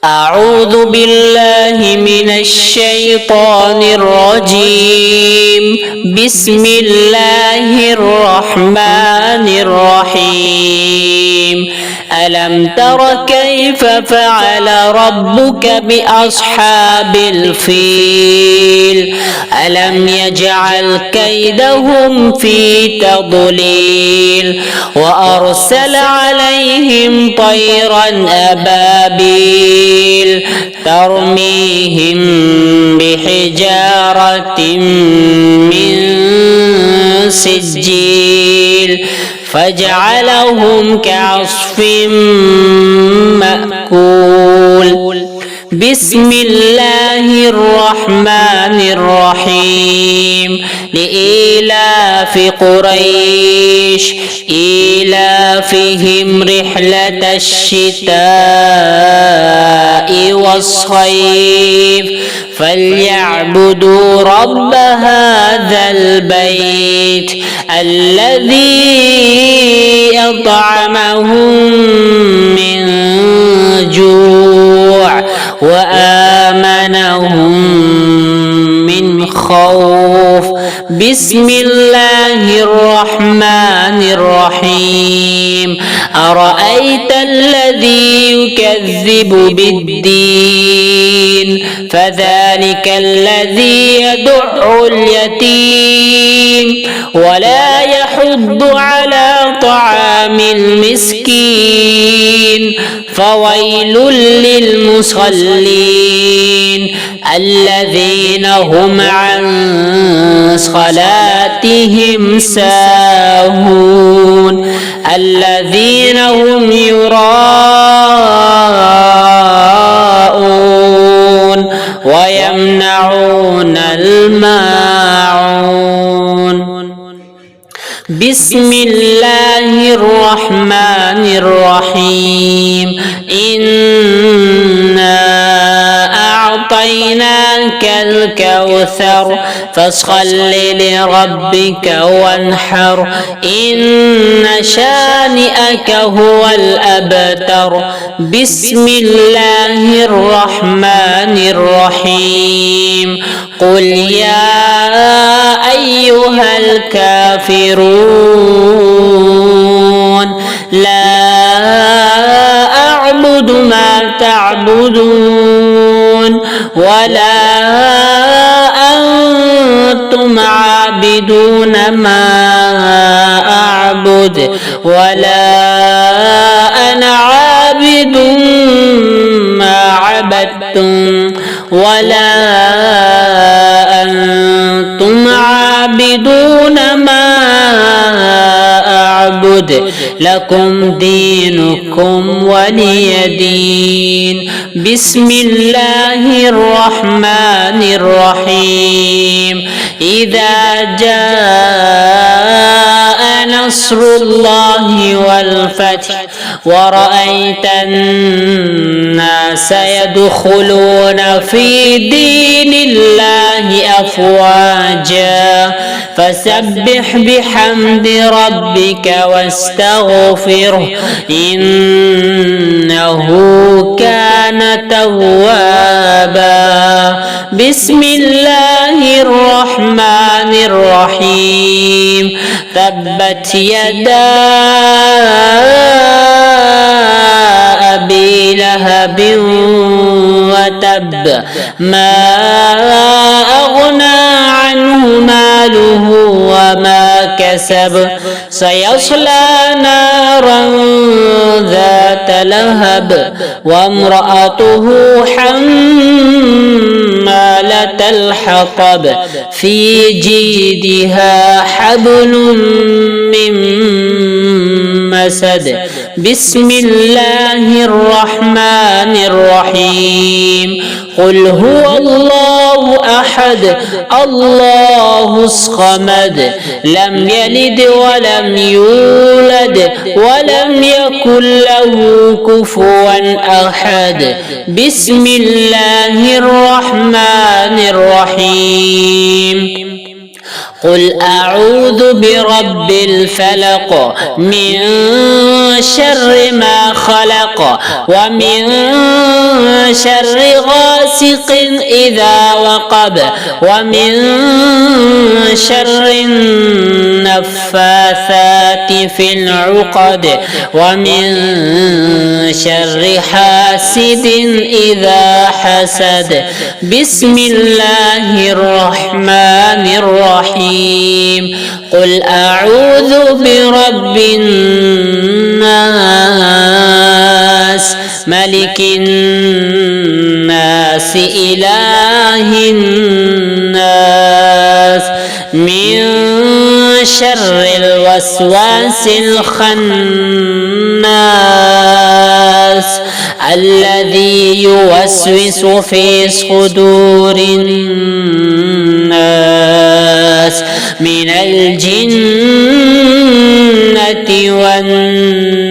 أعوذ بالله من الشيطان الرجيم. بسم الله الرحمن الرحيم. ألم تر كيف فعل ربك بأصحاب الفيل؟ ألم يجعل كيدهم في تضليل وأرسل عليهم طيرا أبابيل ترميهم بحجارة من سجيل فجعلهم كعصف مأكول. بسم الله الرحمن الرحيم. لإيلاف قريش إيلافهم رحلة الشتاء والصيف فليعبدوا رب هذا البيت الذي أطعمهم من جوع وآمنهم من خوف. بسم الله الرحمن الرحيم. أرأيت الذي يكذب بالدين فذلك الذي يدع اليتيم ولا يحض على طعام المسكين فويل للمصلين الذين هم عن صلاتهم ساهون الذين هم يراءون ويمنعون الماعون. بسم الله الرحمن الرحيم. إنا أعطيناك الكوثر فاصل لربك وانحر إن شانئك هو الأبتر. بسم الله الرحمن الرحيم. قل يا أيها الكافرون لا أعبد ما تعبدون ولا أنتم عابدون ما أعبد ولا أنا عابد ما عبدتم ولا أنتم عابدون ما أعبد لكم دينكم ولي دين. بسم الله الرحمن الرحيم. إذا جاء نصر الله والفتح ورأيت الناس يدخلون في دين الله أفواجا فسبح بحمد ربك واستغفره إنه كان توابا. بسم الله الرحمن الرحيم. تبت يدا أبي لهب وتب ما أغنى عنه ماله وما كسب سيصلى نارا ذات لهب وامرأته حمالة الحطب في جيدها حبل من مسد. بسم الله الرحمن الرحيم. قل هو الله أحد الله الصمد لم يلد ولم يولد ولم يكن له كفوا أحد. بسم الله الرحمن الرحيم. قل أعوذ برب الفلق من شر ما خلق ومن شر غاسق إذا وقب ومن شر النفاثات في العقد ومن شر حاسد إذا حسد. بسم الله الرحمن الرحيم. قل أعوذ برب الناس ملك الناس إله الناس من شر الوسواس الخناس الذي يوسوس في صدور الناس من الجنة والناس.